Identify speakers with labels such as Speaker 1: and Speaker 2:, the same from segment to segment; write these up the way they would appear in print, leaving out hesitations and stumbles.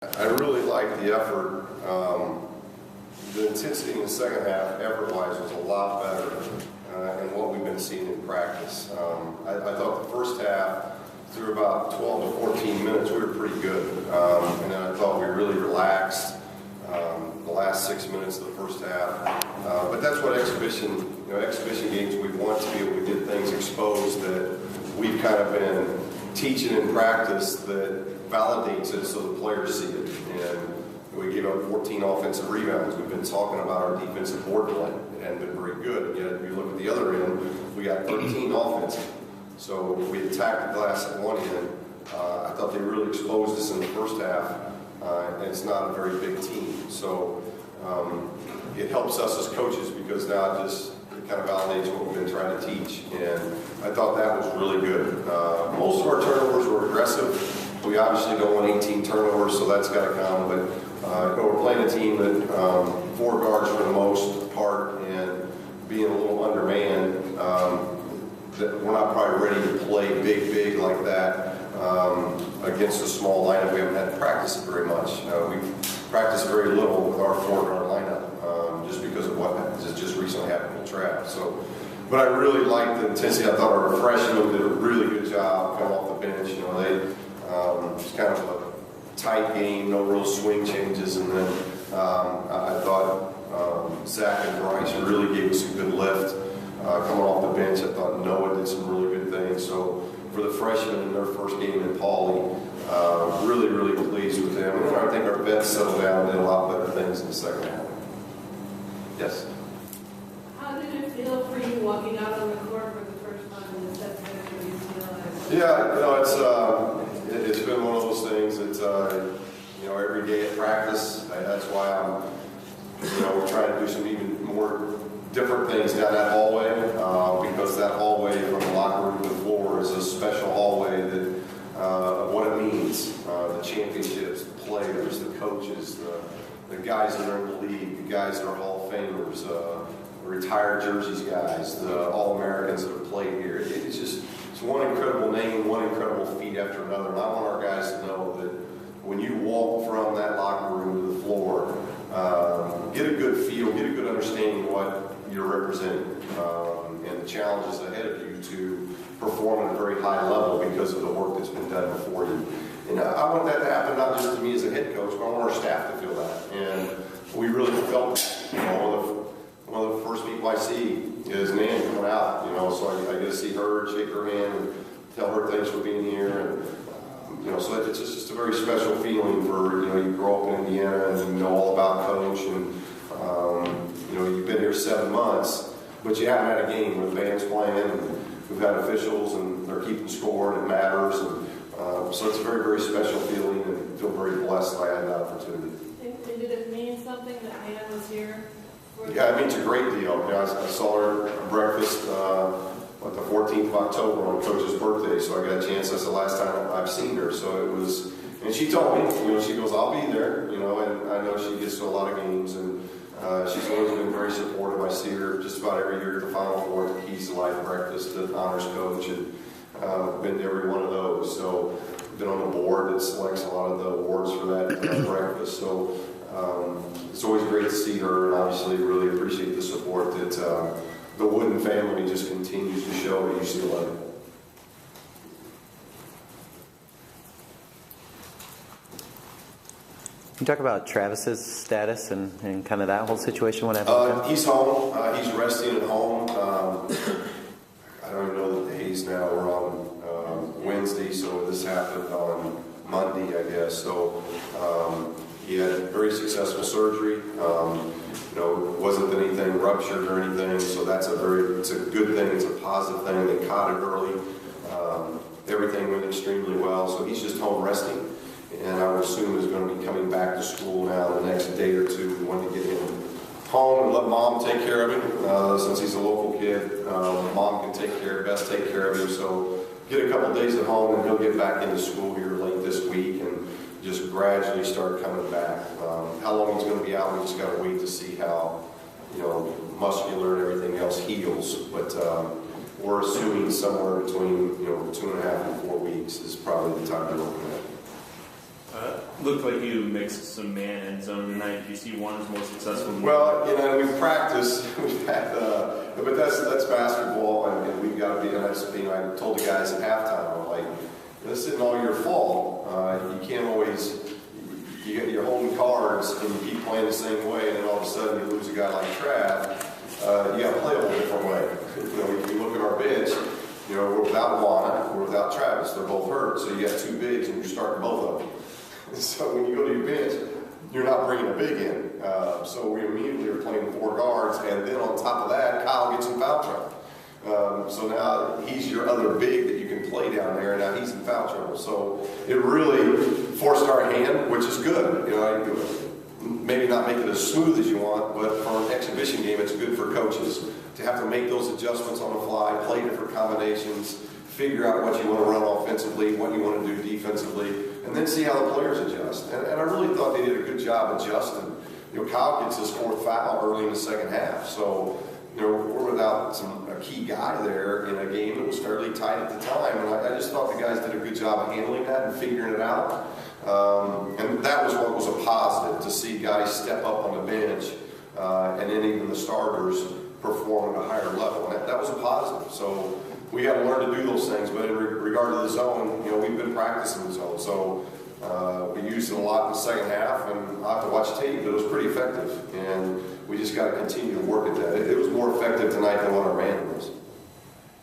Speaker 1: I really liked the effort. The intensity in the second half, effort-wise, was a lot better than what we've been seeing in practice. I thought the first half, through about 12 to 14 minutes, we were pretty good. And then I thought we really relaxed the last 6 minutes of the first half. But that's what exhibition games we want to be able to get things exposed that we've kind of been teaching in practice that validates it so the players see it. And we gave up 14 offensive rebounds. We've been talking about our defensive board play. It hadn't been very good. And yet, if you look at the other end, we got 13 offensive. So we attacked the glass at one end. I thought they really exposed us in the first half. And it's not a very big team. So it helps us as coaches because now it kind of validates what we've been trying to teach. And I thought that was really good. Most of our turnovers were aggressive. We obviously don't want 18 turnovers, so that's got to come. But we're playing a team that four guards for the most part, and being a little undermanned, that we're not probably ready to play big like that against a small lineup. We haven't had to practice it very much. We've practiced very little with our four-guard lineup just because of what just recently happened with Trav. So, but I really liked the intensity. I thought our freshmen did a really good job coming off the bench. It's kind of a tight game, no real swing changes, and then I thought Zach and Bryce really gave us a good lift coming off the bench. I thought Noah did some really good things. So for the freshmen in their first game in Pauley, really pleased with them. And I think our vets settled down and did a lot better things in the second half. Yes?
Speaker 2: How did it feel for you walking out on the court for the first time in the set finish for UCLA?
Speaker 1: Yeah, it's been one of those things that, every day at practice, that's why we're trying to do some even more different things down that hallway, because that hallway from the locker room to the floor is a special hallway that, what it means, the championships, the players, the coaches, the guys that are in the league, the guys that are Hall of Famers, the retired jerseys guys, the All-Americans that have played here. It's one incredible name, one incredible feat after another. And I want our guys to know that when you walk from that locker room to the floor, get a good feel, get a good understanding of what you're representing and the challenges ahead of you to perform at a very high level because of the work that's been done before you. And I want that to happen not just to me as a head coach, but I want our staff to feel that. And we really felt, one of the first people I see is Nan coming out, so I get to see her, shake her hand, and tell her thanks for being here. And, so it's just a very special feeling for, you grow up in Indiana and you know all about Coach, and, you've been here 7 months, but you haven't had a game where the band's playing, and we've had officials, and they're keeping score, and it matters. And so it's a very special feeling, and I feel very blessed that I had that opportunity.
Speaker 2: And did it mean something that Ann was here?
Speaker 1: Yeah, it means a great deal. I saw her at breakfast the 14th of October on Coach's birthday, so I got a chance. That's the last time I've seen her. So it was, and she told me, she goes, I'll be there, and I know she gets to a lot of games, and she's always been very supportive. I see her just about every year at the Final Four, at the Keys to Life breakfast, at Honors Coach, and been to every one of those. So been on the board that selects a lot of the awards for that breakfast. So it's always great to see her, and obviously really appreciate the support that the Wooden family just continues to show at UCLA.
Speaker 3: Can you talk about Travis's status and kind of that whole situation? What happened?
Speaker 1: He's home. He's resting at home. I don't even know the days now. We're on Wednesday, so this happened on Monday, I guess. So he had a very successful surgery. It wasn't anything ruptured or anything, so it's a good thing. It's a positive thing. They caught it early. Everything went extremely well, so he's just home resting. And I would assume he's going to be coming back to school now the next day or two. We want to get him home and let Mom take care of him. Since he's a local kid, Mom can take care of him. So get a couple days at home, and he'll get back into school here late this week and just gradually start coming back. How long he's going to be out, we just got to wait to see how, muscular and everything else heals. But we're assuming somewhere between, 2.5 and 4 weeks is probably the time to look at.
Speaker 4: Looked like you mixed some man and zone tonight. Do you see one as more successful than
Speaker 1: Well, we've practiced. We've had, but that's basketball, and we've got to be. And I told the guys at halftime, I'm like, this isn't all your fault. You can't always. You're holding cards, and you keep playing the same way, and then all of a sudden you lose a guy like Trav. You got to play a little different way. If you look at our bench, we're without Juana, we're without Travis. They're both hurt, so you got two bigs, and you're starting both of them. So when you go to your bench, you're not bringing a big in. So we immediately are playing 4 guards, and then on top of that, Kyle gets in foul trouble. So now he's your other big that you can play down there, and now he's in foul trouble. So it really forced our hand, which is good. Maybe not make it as smooth as you want, but for an exhibition game, it's good for coaches to have to make those adjustments on the fly, play different combinations, figure out what you want to run offensively, what you want to do defensively, and then see how the players adjust. And I really thought they did a good job adjusting. Kyle gets his 4th foul early in the second half, so we're without a key guy there in a game that was fairly tight at the time, and I just thought the guys did a good job of handling that and figuring it out. And that was what was a positive, to see guys step up on the bench, and then even the starters perform at a higher level. And that was a positive. So we got to learn to do those things. But in regard to the zone, we've been practicing the zone. So we used it a lot in the second half, and I'll have to watch tape, but it was pretty effective. And we just got to continue to work at that. It was more effective tonight than what our man was.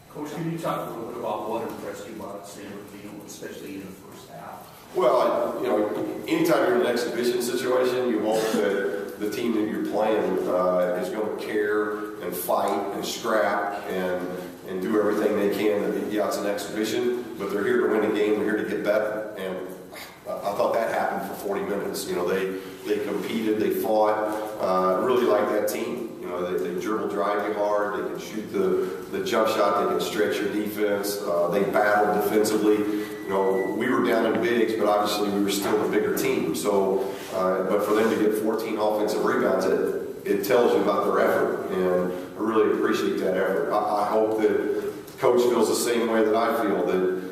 Speaker 5: Coach, can you talk a little bit about what impressed you about San Bernardino, especially in the first half?
Speaker 1: Well, anytime you're in an exhibition situation, you hope that the team that you're playing is going to care and fight and scrap and do everything they can. Yeah, it's an exhibition, but they're here to win a game. They're here to get better. And I thought that happened for 40 minutes. They competed, they fought, really like that team. They dribble, drive you hard. They can shoot the jump shot. They can stretch your defense. They battle defensively. We were down in bigs, but obviously we were still a bigger team. So, but for them to get 14 offensive rebounds, it tells you about their effort, and I really appreciate that effort. I hope that Coach feels the same way that I feel, that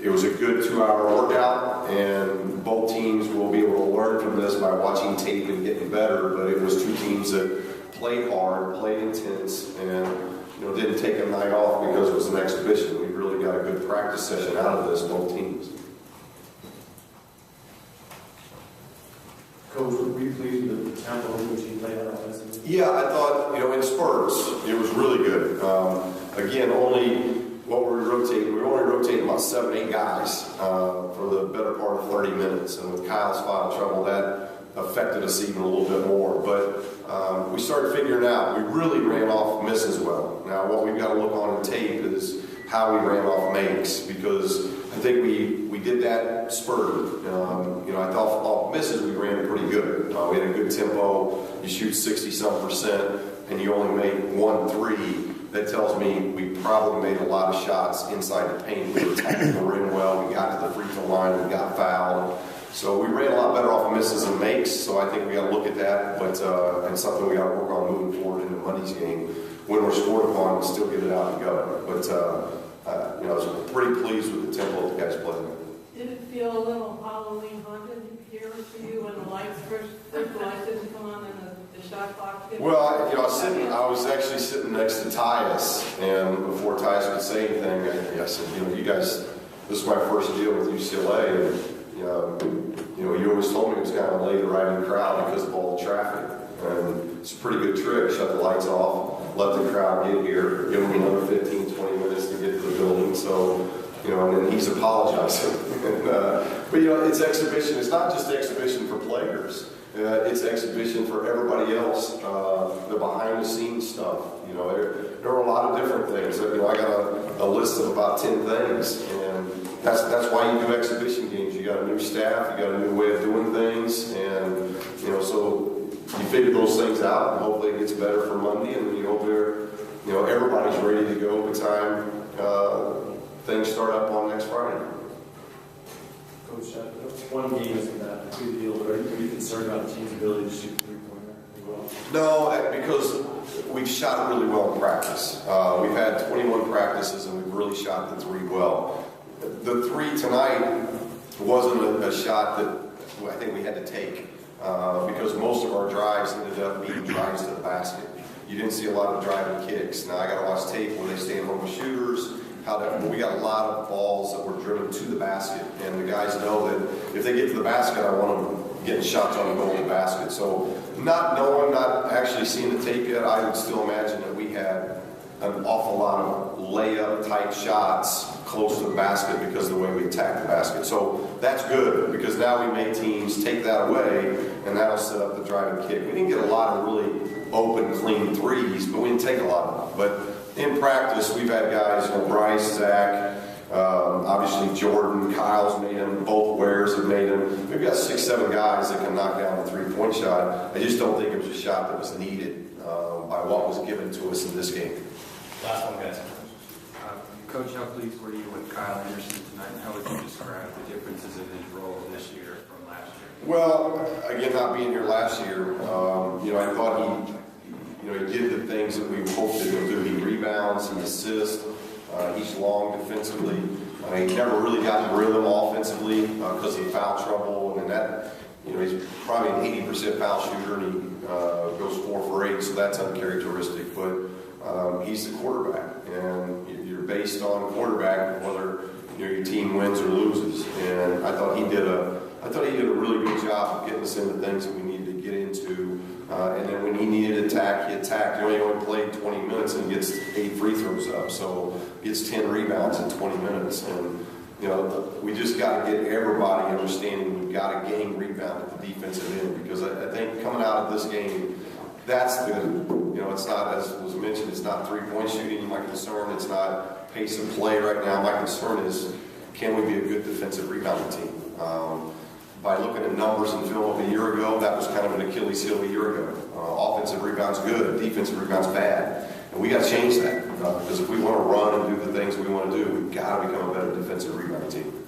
Speaker 1: it was a good 2-hour workout, and both teams will be able to learn from this by watching tape and getting better. But it was 2 teams that played hard, played intense, and didn't take a night off because it was an exhibition. We really got a good practice session out of this, both teams.
Speaker 6: Coach, were you pleased with the tempo which you played out offensively?
Speaker 1: Yeah, I thought, in spurts, it was really good. Again, we only rotated about 7-8 guys for the better part of 30 minutes. And with Kyle's foul trouble, that affected us even a little bit more. But we started figuring out, we really ran off misses well. Now, what we've got to look on in tape is how we ran off makes, because I think we did that spurted. I thought off misses we ran pretty good. We had a good tempo. You shoot 60-some%, and you only made 1 3. That tells me we probably made a lot of shots inside the paint. We were attacking the rim well. We got to the free throw line. We got fouled. So we ran a lot better off of misses and makes. So I think we got to look at that, but and something we got to work on moving forward in the Monday's game. When we're scored upon, we still get it out and go. But I was pretty pleased with the tempo the guys played.
Speaker 2: Did it feel a little Halloween haunted here for you when the lights first didn't come on and the shot clock didn't?
Speaker 1: Well, I was actually sitting next to Tyus, and before Tyus could say anything, I said, you guys, this is my first deal with UCLA, and you always told me it was kind of a late arriving crowd because of all the traffic. And it's a pretty good trick. Shut the lights off, let the crowd get here, give them another 15, 20 minutes to get to the building. So, and then he's apologizing. But it's exhibition. It's not just exhibition for players. It's exhibition for everybody else. The behind-the-scenes stuff. There are a lot of different things. I got a list of about 10 things, and that's why you do exhibition games. You got a new staff, you got a new way of doing things, and so you figure those things out, and hopefully it gets better for Monday, and then you hope everybody's ready to go by the time things start up on next Friday.
Speaker 6: Coach, one game isn't that a big deal, but are you concerned about the team's ability to shoot the three-pointer as well?
Speaker 1: No, because we've shot it really well in practice. We've had 21 practices, and we've really shot the 3 well. The 3 tonight wasn't a shot that I think we had to take because most of our drives ended up being drives to the basket. You didn't see a lot of driving kicks. Now I got to watch tape when they stay home with shooters. We got a lot of balls that were driven to the basket, and the guys know that if they get to the basket, I want them getting shots on the goal of the basket. So not knowing, not actually seeing the tape yet, I would still imagine that we had an awful lot of layup type shots close to the basket because of the way we attacked the basket. So that's good because now we made teams take that away, and that'll set up the driving kick. We didn't get a lot of really open, clean threes, but we didn't take a lot of them. But in practice, we've had guys, Bryce, Zach, obviously Jordan, Kyle's made them, both Wares have made them. We've got 6, 7 guys that can knock down a three-point shot. I just don't think it was a shot that was needed by what was given to us in this game.
Speaker 4: Last one, guys.
Speaker 7: Coach, how pleased were you with Kyle Anderson tonight, and how would you describe the differences in his role this year from last year?
Speaker 1: Well, again, not being here last year, I thought he did the things that we hoped that he'll do. He rebounds, he assists, he's long defensively. He never really got in rhythm offensively because of foul trouble, and that, he's probably an 80% foul shooter, and he goes 4 for 8, so that's uncharacteristic. But he's the quarterback, and you're based on quarterback whether your team wins or loses. And I thought he did a really good job of getting us into things that we needed to get into. And then when he needed to attack, he attacked. He only played 20 minutes and gets 8 free throws up, so gets 10 rebounds in 20 minutes. And we just got to get everybody understanding we've got to gain rebound at the defensive end, because I think coming out of this game, that's it's not, as was mentioned, it's not three-point shooting my concern. It's not pace of play right now. My concern is, can we be a good defensive rebounding team? By looking at numbers and film of a year ago, that was kind of an Achilles heel a year ago. Offensive rebounds good, defensive rebounds bad. And we got to change that because if we want to run and do the things we want to do, we've got to become a better defensive rebounding team.